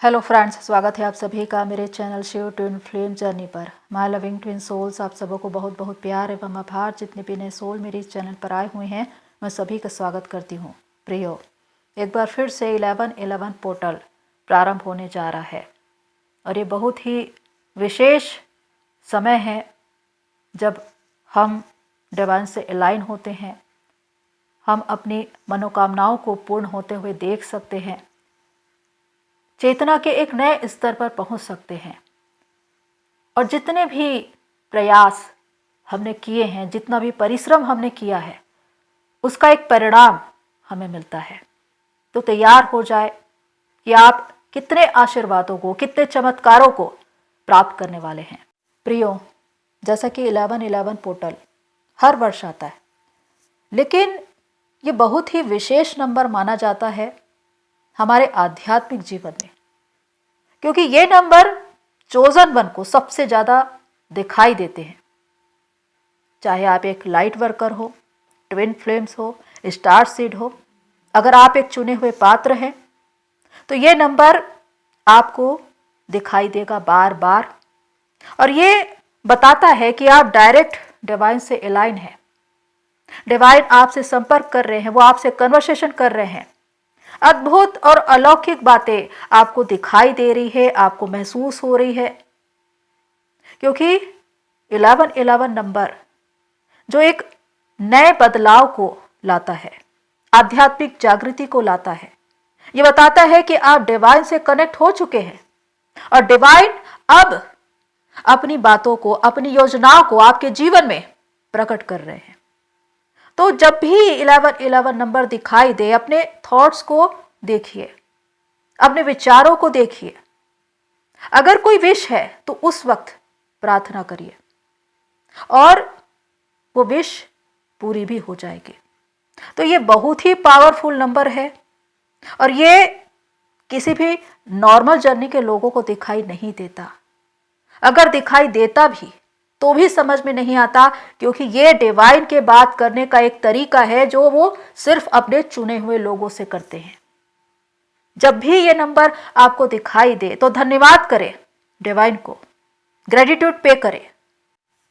Hello friends, स्वागत है आप सभी का मेरे channel Shiv twin flame journey पर। माय लविंग ट्विन सोल्स, आप सबों को बहुत बहुत प्यार एवं आभार। जितने भी नए सोल मेरे इस चैनल पर आए हुए हैं, मैं सभी का स्वागत करती हूँ। प्रियो, एक बार फिर से 11/11 पोर्टल प्रारंभ होने जा रहा है और ये बहुत ही विशेष समय है जब हम डिवाइन से अलाइन होते हैं। हम अपनी मनोकामनाओं को पूर्ण होते हुए देख सकते हैं, चेतना के एक नए स्तर पर पहुंच सकते हैं। और जितने भी प्रयास हमने किए हैं, जितना भी परिश्रम हमने किया है, उसका एक परिणाम हमें मिलता है। तो तैयार हो जाए कि आप कितने आशीर्वादों को, कितने चमत्कारों को प्राप्त करने वाले हैं। प्रियो, जैसा कि 11/11 पोर्टल हर वर्ष आता है, लेकिन ये बहुत ही विशेष नंबर माना जाता है हमारे आध्यात्मिक जीवन में, क्योंकि ये नंबर चोजन वन को सबसे ज़्यादा दिखाई देते हैं। चाहे आप एक लाइट वर्कर हो, ट्विन फ्लेम्स हो, स्टार सीड हो, अगर आप एक चुने हुए पात्र हैं तो ये नंबर आपको दिखाई देगा बार बार। और ये बताता है कि आप डायरेक्ट डिवाइन से अलाइन हैं। डिवाइन आपसे संपर्क कर रहे हैं, वो आपसे कन्वर्सेशन कर रहे हैं। अद्भुत और अलौकिक बातें आपको दिखाई दे रही है, आपको महसूस हो रही है, क्योंकि 11/11 नंबर जो एक नए बदलाव को लाता है, आध्यात्मिक जागृति को लाता है। ये बताता है कि आप डिवाइन से कनेक्ट हो चुके हैं और डिवाइन अब अपनी बातों को, अपनी योजनाओं को आपके जीवन में प्रकट कर रहे हैं। तो जब भी 11/11 नंबर दिखाई दे, अपने थॉट्स को देखिए, अपने विचारों को देखिए। अगर कोई विश है तो उस वक्त प्रार्थना करिए और वो विश पूरी भी हो जाएगी। तो ये बहुत ही पावरफुल नंबर है और ये किसी भी नॉर्मल जर्नी के लोगों को दिखाई नहीं देता। अगर दिखाई देता भी तो भी समझ में नहीं आता, क्योंकि ये डिवाइन के बात करने का एक तरीका है जो वो सिर्फ अपने चुने हुए लोगों से करते हैं। जब भी ये नंबर आपको दिखाई दे तो धन्यवाद करें डिवाइन को, ग्रेटिट्यूड पे करें।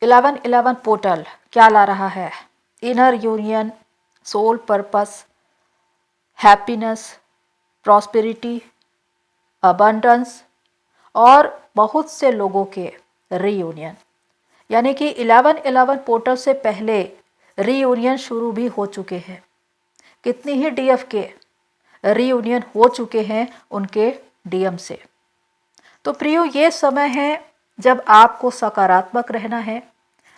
11/11 पोर्टल क्या ला रहा है? Inner union, soul purpose, happiness, prosperity, abundance और बहुत से लोगों के रीयूनियन। यानी कि 11/11 पोर्टल से पहले रीयूनियन शुरू भी हो चुके हैं। कितनी ही डीएफ के रीयूनियन हो चुके हैं उनके डीएम से। तो प्रियो, ये समय है जब आपको सकारात्मक रहना है,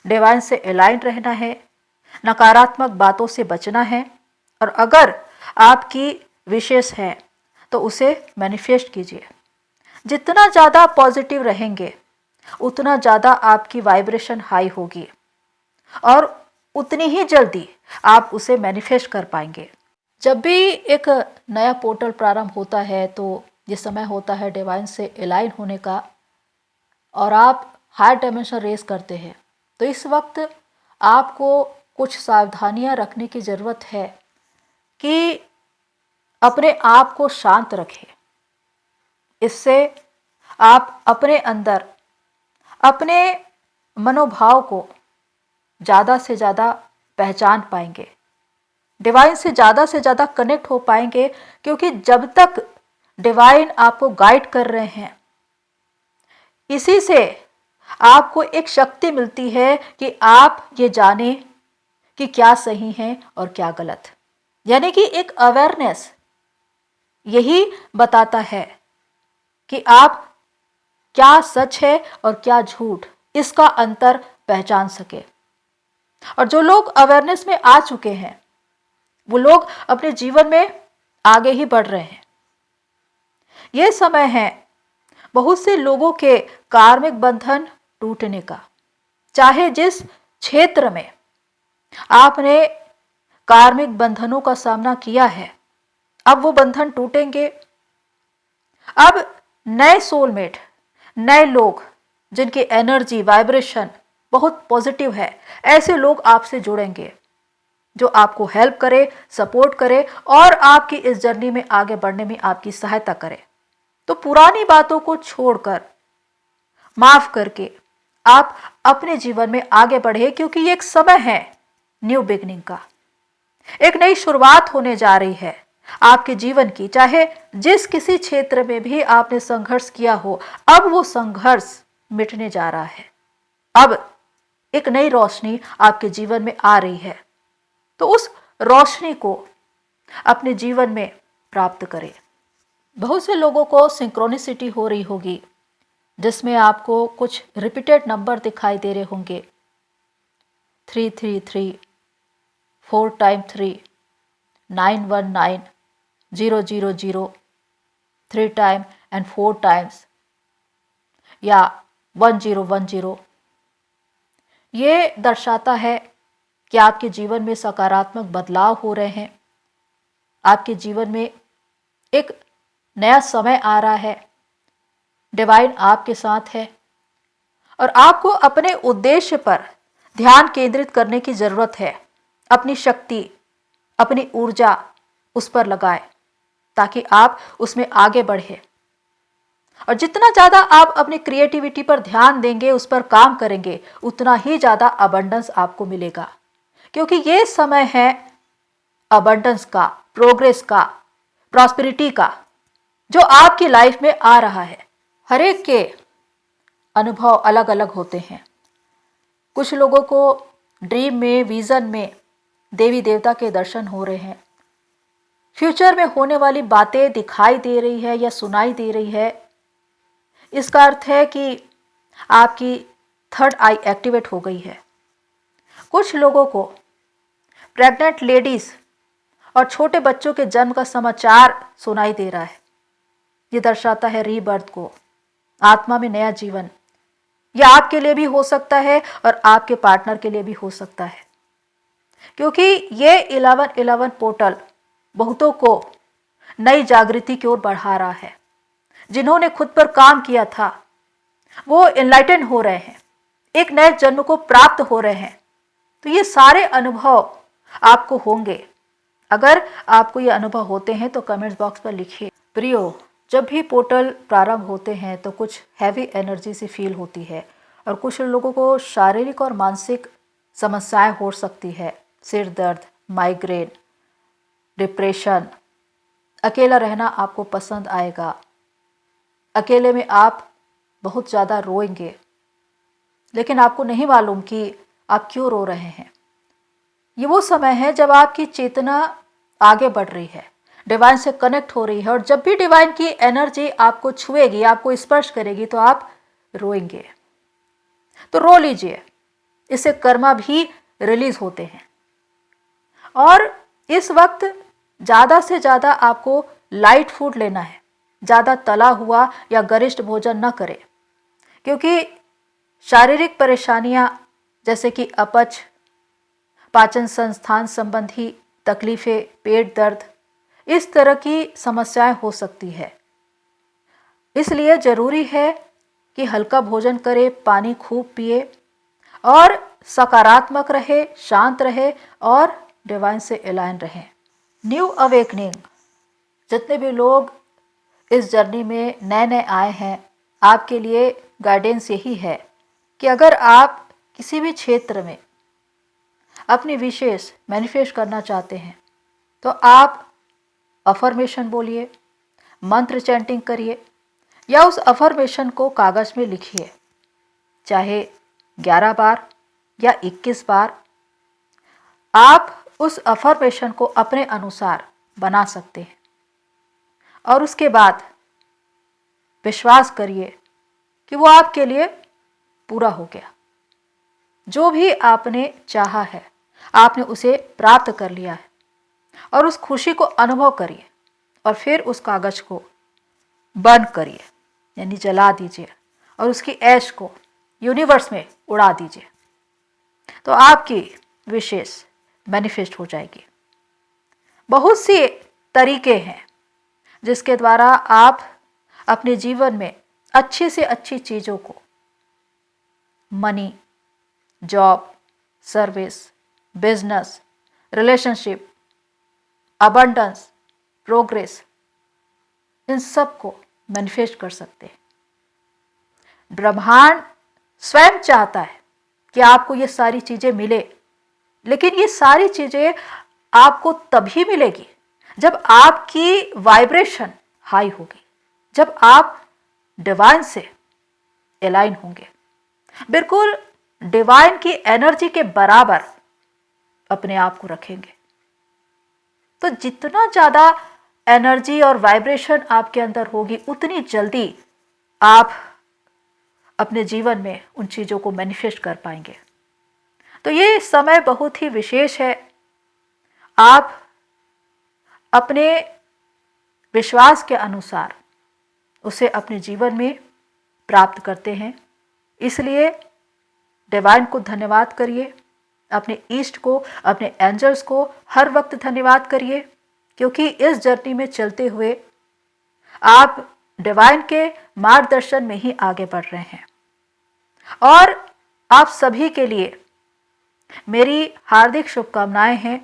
डिवाइन से अलाइन रहना है, नकारात्मक बातों से बचना है। और अगर आपकी विशेष है तो उसे मैनिफेस्ट कीजिए। जितना ज़्यादा पॉजिटिव रहेंगे उतना ज़्यादा आपकी वाइब्रेशन हाई होगी और उतनी ही जल्दी आप उसे मैनिफेस्ट कर पाएंगे। जब भी एक नया पोर्टल प्रारंभ होता है तो ये समय होता है डिवाइन से अलाइन होने का और आप हायर डायमेंशन रेस करते हैं। तो इस वक्त आपको कुछ सावधानियां रखने की ज़रूरत है कि अपने आप को शांत रखें। इससे आप अपने अंदर अपने मनोभाव को ज़्यादा से ज़्यादा पहचान पाएंगे, डिवाइन से ज़्यादा कनेक्ट हो पाएंगे। क्योंकि जब तक डिवाइन आपको गाइड कर रहे हैं, इसी से आपको एक शक्ति मिलती है कि आप ये जाने कि क्या सही है और क्या गलत। यानी कि एक अवेयरनेस यही बताता है कि आप क्या सच है और क्या झूठ, इसका अंतर पहचान सके। और जो लोग अवेयरनेस में आ चुके हैं वो लोग अपने जीवन में आगे ही बढ़ रहे हैं। ये समय है बहुत से लोगों के कार्मिक बंधन टूटने का। चाहे जिस क्षेत्र में आपने कार्मिक बंधनों का सामना किया है, अब वो बंधन टूटेंगे। अब नए सोलमेट, नए लोग जिनकी एनर्जी, वाइब्रेशन बहुत पॉजिटिव है, ऐसे लोग आपसे जुड़ेंगे जो आपको हेल्प करे, सपोर्ट करे और आपकी इस जर्नी में आगे बढ़ने में आपकी सहायता करे। तो पुरानी बातों को छोड़कर, माफ करके आप अपने जीवन में आगे बढ़े, क्योंकि ये एक समय है न्यू बिगनिंग का। एक नई शुरुआत होने जा रही है आपके जीवन की। चाहे जिस किसी क्षेत्र में भी आपने संघर्ष किया हो, अब वो संघर्ष मिटने जा रहा है। अब एक नई रोशनी आपके जीवन में आ रही है, तो उस रोशनी को अपने जीवन में प्राप्त करें। बहुत से लोगों को सिंक्रोनिसिटी हो रही होगी, जिसमें आपको कुछ रिपीटेड नंबर दिखाई दे रहे होंगे। 333, 4 टाइम 3, 919, 000, 3 टाइम एंड 4 टाइम्स, या 1010। ये दर्शाता है कि आपके जीवन में सकारात्मक बदलाव हो रहे हैं। आपके जीवन में एक नया समय आ रहा है। डिवाइन आपके साथ है और आपको अपने उद्देश्य पर ध्यान केंद्रित करने की जरूरत है। अपनी शक्ति, अपनी ऊर्जा उस पर लगाएं ताकि आप उसमें आगे बढ़े। और जितना ज्यादा आप अपनी क्रिएटिविटी पर ध्यान देंगे, उस पर काम करेंगे, उतना ही ज्यादा अबंडेंस आपको मिलेगा। क्योंकि ये समय है अबंडेंस का, प्रोग्रेस का, प्रॉस्पेरिटी का, जो आपकी लाइफ में आ रहा है। हर एक के अनुभव अलग अलग होते हैं। कुछ लोगों को ड्रीम में, विजन में देवी देवता के दर्शन हो रहे हैं। फ्यूचर में होने वाली बातें दिखाई दे रही है या सुनाई दे रही है। इसका अर्थ है कि आपकी थर्ड आई एक्टिवेट हो गई है। कुछ लोगों को प्रेग्नेंट लेडीज और छोटे बच्चों के जन्म का समाचार सुनाई दे रहा है। ये दर्शाता है रीबर्थ को, आत्मा में नया जीवन। यह आपके लिए भी हो सकता है और आपके पार्टनर के लिए भी हो सकता है, क्योंकि ये 1111 पोर्टल बहुतों को नई जागृति की ओर बढ़ा रहा है। जिन्होंने खुद पर काम किया था वो एनलाइटन हो रहे हैं, एक नए जन्म को प्राप्त हो रहे हैं। तो ये सारे अनुभव आपको होंगे। अगर आपको ये अनुभव होते हैं तो कमेंट्स बॉक्स पर लिखिए। प्रियो, जब भी पोर्टल प्रारंभ होते हैं तो कुछ हैवी एनर्जी सी फील होती है और कुछ लोगों को शारीरिक और मानसिक समस्याएं हो सकती है। सिर दर्द, माइग्रेन, डिप्रेशन। अकेला रहना आपको पसंद आएगा। अकेले में आप बहुत ज़्यादा रोएंगे, लेकिन आपको नहीं मालूम कि आप क्यों रो रहे हैं। ये वो समय है जब आपकी चेतना आगे बढ़ रही है, डिवाइन से कनेक्ट हो रही है। और जब भी डिवाइन की एनर्जी आपको छुएगी, आपको स्पर्श करेगी, तो आप रोएंगे। तो रो लीजिए, इससे कर्मा भी रिलीज होते हैं। और इस वक्त ज़्यादा से ज़्यादा आपको लाइट फूड लेना है। ज़्यादा तला हुआ या गरिष्ठ भोजन न करें, क्योंकि शारीरिक परेशानियां जैसे कि अपच, पाचन संस्थान संबंधी तकलीफें, पेट दर्द, इस तरह की समस्याएं हो सकती है। इसलिए जरूरी है कि हल्का भोजन करें, पानी खूब पिए और सकारात्मक रहे, शांत रहे और डिवाइन से अलाइन रहे। न्यू अवेकनिंग, जितने भी लोग इस जर्नी में नए नए आए हैं, आपके लिए गाइडेंस यही है कि अगर आप किसी भी क्षेत्र में अपनी विशेष मैनिफेस्ट करना चाहते हैं तो आप अफर्मेशन बोलिए, मंत्र चैंटिंग करिए या उस अफर्मेशन को कागज में लिखिए, चाहे 11 बार या 21 बार। आप उस अफर्मेशन को अपने अनुसार बना सकते हैं और उसके बाद विश्वास करिए कि वो आपके लिए पूरा हो गया। जो भी आपने चाहा है, आपने उसे प्राप्त कर लिया है। और उस खुशी को अनुभव करिए और फिर उस कागज को बर्न करिए, यानी जला दीजिए, और उसकी ऐश को यूनिवर्स में उड़ा दीजिए। तो आपकी विशेष मैनिफेस्ट हो जाएगी। बहुत से तरीके हैं जिसके द्वारा आप अपने जीवन में अच्छी से अच्छी चीज़ों को, money, job, service, business, relationship, abundance, progress, इन सब को मैनिफेस्ट कर सकते हैं। ब्रह्मांड स्वयं चाहता है कि आपको ये सारी चीजें मिले, लेकिन ये सारी चीजें आपको तभी मिलेगी जब आपकी वाइब्रेशन हाई होगी, जब आप डिवाइन से अलाइन होंगे, बिल्कुल डिवाइन की एनर्जी के बराबर अपने आप को रखेंगे। तो जितना ज्यादा एनर्जी और वाइब्रेशन आपके अंदर होगी, उतनी जल्दी आप अपने जीवन में उन चीजों को मैनिफेस्ट कर पाएंगे। तो ये समय बहुत ही विशेष है। आप अपने विश्वास के अनुसार उसे अपने जीवन में प्राप्त करते हैं। इसलिए डिवाइन को धन्यवाद करिए, अपने ईस्ट को, अपने एंजल्स को हर वक्त धन्यवाद करिए, क्योंकि इस जर्नी में चलते हुए आप डिवाइन के मार्गदर्शन में ही आगे बढ़ रहे हैं। और आप सभी के लिए मेरी हार्दिक शुभकामनाएं हैं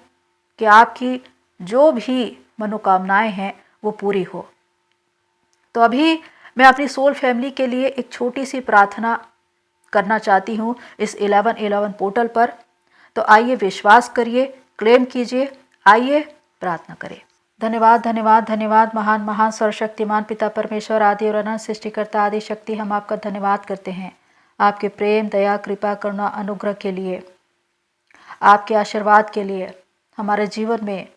कि आपकी जो भी मनोकामनाएं हैं वो पूरी हो। तो अभी मैं अपनी सोल फैमिली के लिए एक छोटी सी प्रार्थना करना चाहती हूँ इस 1111 पोर्टल पर। तो आइए विश्वास करिए, क्लेम कीजिए, आइए प्रार्थना करें। धन्यवाद धन्यवाद धन्यवाद महान महान सर्वशक्तिमान पिता परमेश्वर, आदि और अनंत सृष्टिकर्ता आदि शक्ति, हम आपका धन्यवाद करते हैं आपके प्रेम, दया, कृपा, करुणा, अनुग्रह के लिए, आपके आशीर्वाद के लिए। हमारे जीवन में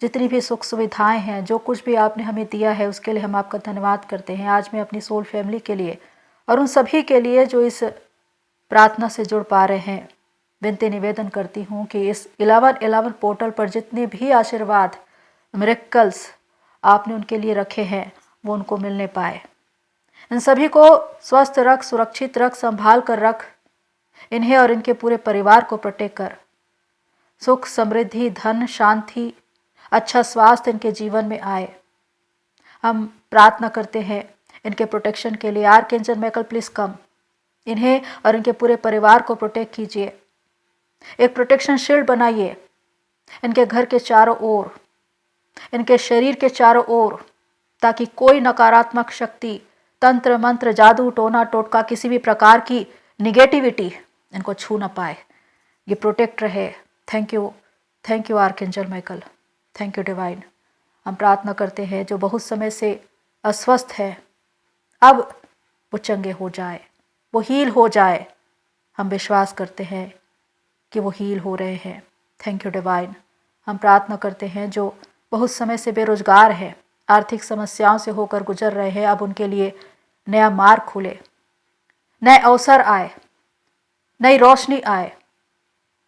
जितनी भी सुख सुविधाएं हैं, जो कुछ भी आपने हमें दिया है, उसके लिए हम आपका धन्यवाद करते हैं। आज मैं अपनी सोल फैमिली के लिए और उन सभी के लिए जो इस प्रार्थना से जुड़ पा रहे हैं, विनती निवेदन करती हूँ कि इस 1111 पोर्टल पर जितने भी आशीर्वाद, मिरेकल्स आपने उनके लिए रखे हैं, वो उनको मिलने पाए। इन सभी को स्वस्थ रख, सुरक्षित रख, संभाल कर रख। इन्हें और इनके पूरे परिवार को प्रोटेक्ट कर। सुख, समृद्धि, धन, शांति, अच्छा स्वास्थ्य इनके जीवन में आए। हम प्रार्थना करते हैं इनके प्रोटेक्शन के लिए। आर्कएंजल माइकल प्लीज कम, इन्हें और इनके पूरे परिवार को प्रोटेक्ट कीजिए। एक प्रोटेक्शन शील्ड बनाइए इनके घर के चारों ओर, इनके शरीर के चारों ओर, ताकि कोई नकारात्मक शक्ति, तंत्र मंत्र, जादू, टोना टोटका, किसी भी प्रकार की निगेटिविटी इनको छू ना पाए। ये प्रोटेक्ट रहे। Thank you archangel Michael, thank you divine. हम प्रार्थना करते हैं जो बहुत समय से अस्वस्थ है, अब वो चंगे हो जाए, वो हील हो जाए। हम विश्वास करते हैं कि वो हील हो रहे हैं। Thank you divine. हम प्रार्थना करते हैं जो बहुत समय से बेरोजगार है, आर्थिक समस्याओं से होकर गुजर रहे हैं, अब उनके लिए नया मार्ग खुले, नए अवसर आए, नई रोशनी आए।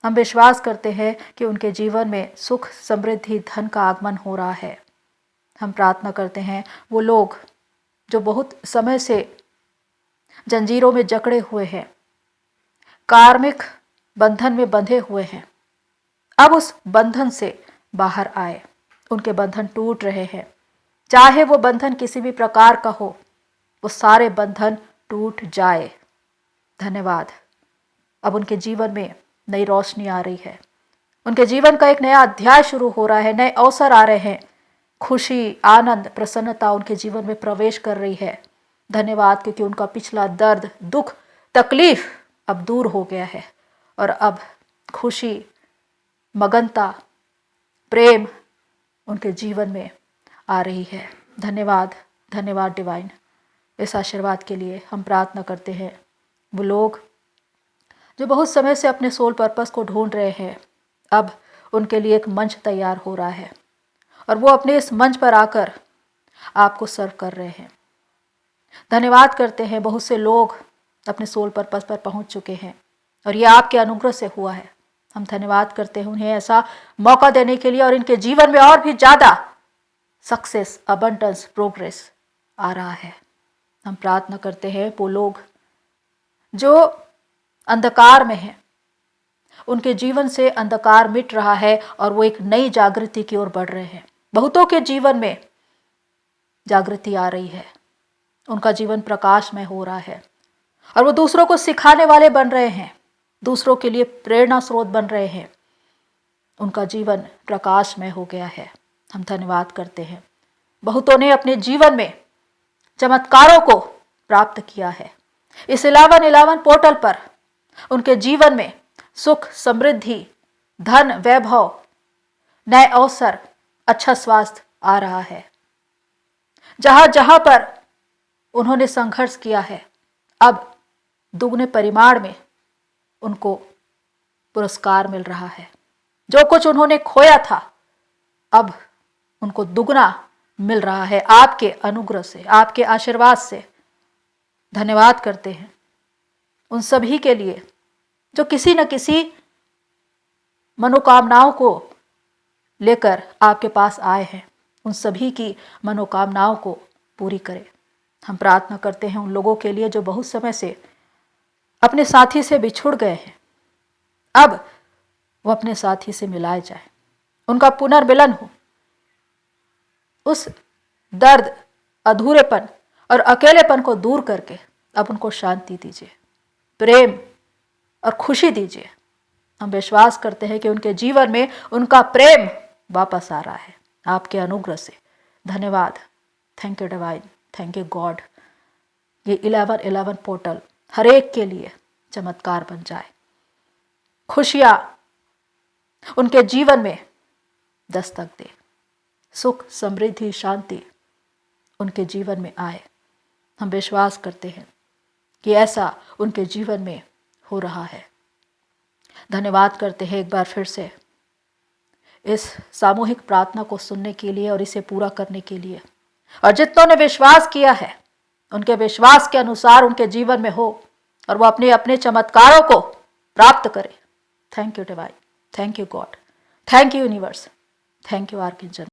हम विश्वास करते हैं कि उनके जीवन में सुख, समृद्धि, धन का आगमन हो रहा है। हम प्रार्थना करते हैं वो लोग जो बहुत समय से जंजीरों में जकड़े हुए हैं, कार्मिक बंधन में बंधे हुए हैं, अब उस बंधन से बाहर आए। उनके बंधन टूट रहे हैं, चाहे वो बंधन किसी भी प्रकार का हो, वो सारे बंधन टूट जाए। धन्यवाद। अब उनके जीवन में नई रोशनी आ रही है, उनके जीवन का एक नया अध्याय शुरू हो रहा है, नए अवसर आ रहे हैं, खुशी, आनंद, प्रसन्नता उनके जीवन में प्रवेश कर रही है। धन्यवाद, क्योंकि उनका पिछला दर्द, दुख, तकलीफ अब दूर हो गया है और अब खुशी, मगनता, प्रेम उनके जीवन में आ रही है। धन्यवाद धन्यवाद डिवाइन, इस आशीर्वाद के लिए हम प्रार्थना करते हैं। वो लोग जो बहुत समय से अपने सोल पर्पस को ढूंढ रहे हैं, अब उनके लिए एक मंच तैयार हो रहा है और वो अपने इस मंच पर आकर आपको सर्व कर रहे हैं। धन्यवाद करते हैं, बहुत से लोग अपने सोल पर्पस पर पहुंच चुके हैं और ये आपके अनुग्रह से हुआ है। हम धन्यवाद करते हैं उन्हें ऐसा मौका देने के लिए और इनके जीवन में और भी ज़्यादा सक्सेस, अबंडेंस, प्रोग्रेस आ रहा है। हम प्रार्थना करते हैं वो लोग जो अंधकार में हैं, उनके जीवन से अंधकार मिट रहा है और वो एक नई जागृति की ओर बढ़ रहे हैं। बहुतों के जीवन में जागृति आ रही है, उनका जीवन प्रकाशमय हो रहा है और वो दूसरों को सिखाने वाले बन रहे हैं, दूसरों के लिए प्रेरणा स्रोत बन रहे हैं। उनका जीवन प्रकाशमय हो गया है। हम धन्यवाद करते हैं। बहुतों ने अपने जीवन में चमत्कारों को प्राप्त किया है। इस 1111 पोर्टल पर उनके जीवन में सुख, समृद्धि, धन, वैभव, नए अवसर, अच्छा स्वास्थ्य आ रहा है। जहां जहां पर उन्होंने संघर्ष किया है, अब दुगने परिमाण में उनको पुरस्कार मिल रहा है। जो कुछ उन्होंने खोया था, अब उनको दुगना मिल रहा है आपके अनुग्रह से, आपके आशीर्वाद से। धन्यवाद करते हैं उन सभी के लिए जो किसी न किसी मनोकामनाओं को लेकर आपके पास आए हैं। उन सभी की मनोकामनाओं को पूरी करें। हम प्रार्थना करते हैं उन लोगों के लिए जो बहुत समय से अपने साथी से बिछुड़ गए हैं, अब वो अपने साथी से मिलाए जाए, उनका पुनर्मिलन हो। उस दर्द, अधूरेपन और अकेलेपन को दूर करके अब उनको शांति दीजिए, प्रेम और खुशी दीजिए। हम विश्वास करते हैं कि उनके जीवन में उनका प्रेम वापस आ रहा है आपके अनुग्रह से। धन्यवाद। Thank you divine, thank you God. ये 1111 पोर्टल हर एक के लिए चमत्कार बन जाए। खुशियां उनके जीवन में दस्तक दे। सुख, समृद्धि, शांति उनके जीवन में आए। हम विश्वास करते हैं कि ऐसा उनके जीवन में हो रहा है। धन्यवाद करते हैं एक बार फिर से इस सामूहिक प्रार्थना को सुनने के लिए और इसे पूरा करने के लिए। और जितनों ने विश्वास किया है, उनके विश्वास के अनुसार उनके जीवन में हो और वो अपने अपने चमत्कारों को प्राप्त करें। Thank you divine, thank you God, thank you universe, thank you archangel.